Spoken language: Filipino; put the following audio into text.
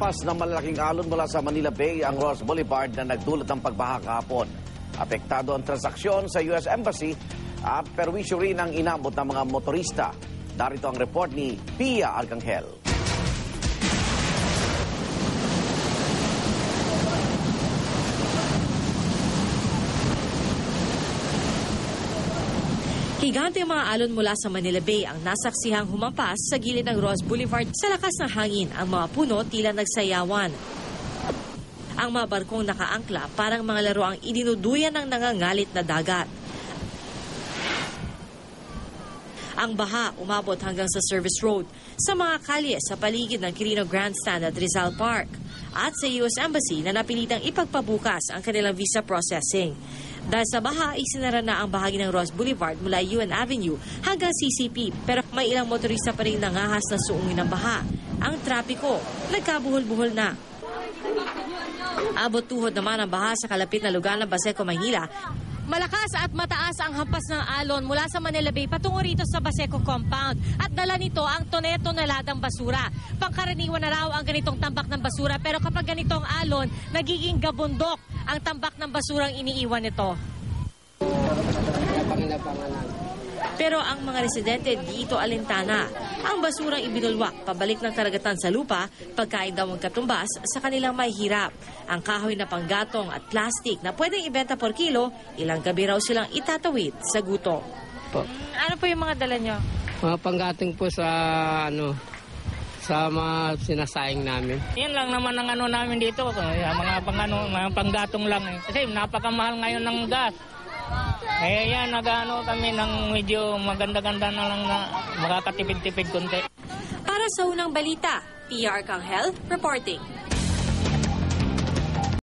Humampas ng malalaking alon mula sa Manila Bay ang Ross Boulevard na nagdulot ng pagbaha kahapon. Apektado ang transaksyon sa US Embassy at perwisyo rin ang inabot ng mga motorista. Darito ang report ni Pia Arcangel. Higante ang mga alon mula sa Manila Bay ang nasaksihang humampas sa gilid ng Ross Boulevard. Sa lakas ng hangin, ang mga puno tila nagsayawan. Ang mga barkong nakaangkla parang mga laro ang idinuduyan ng nangangalit na dagat. Ang baha umabot hanggang sa Service Road, sa mga kalye sa paligid ng Quirino Grandstand at Rizal Park, at sa US Embassy na napilitang ipagpabukas ang kanilang visa processing. Dahil sa baha, isinara na ang bahagi ng Ross Boulevard mula UN Avenue hanggang CCP, pero may ilang motorista pa rin nangahas na suungin ng baha. Ang trapiko, nagkabuhol-buhol na. Abot tuhod naman ang baha sa kalapit na lugar ng Baseco, Maynila. Malakas at mataas ang hampas ng alon mula sa Manila Bay patungo rito sa Baseco Compound at dala nito ang tonetonadang basura. Pangkaraniwan na raw ang ganitong tambak ng basura, pero kapag ganitong alon, nagiging gabundok ang tambak ng basurang iniiwan nito. Pero ang mga residente dito alintana, ang basurang ibinulwak pabalik ng karagatan sa lupa, pagkain daw ang katumbas sa kanilang mahihirap. Ang kahoy na panggatong at plastic na pwedeng ibenta por kilo, ilang gabi raw silang itatawid sa gutom. Ano po yung mga dala nyo? Mga panggatong po sa sa mga sinasayang namin. Yan lang naman ang namin dito, mga panggatong lang eh. Kasi napakamahal ngayon ng gas. Eh yan, kami ng medyo maganda-ganda na lang na makakatipid-tipid konti. Para sa unang balita, Pia Arcangel reporting.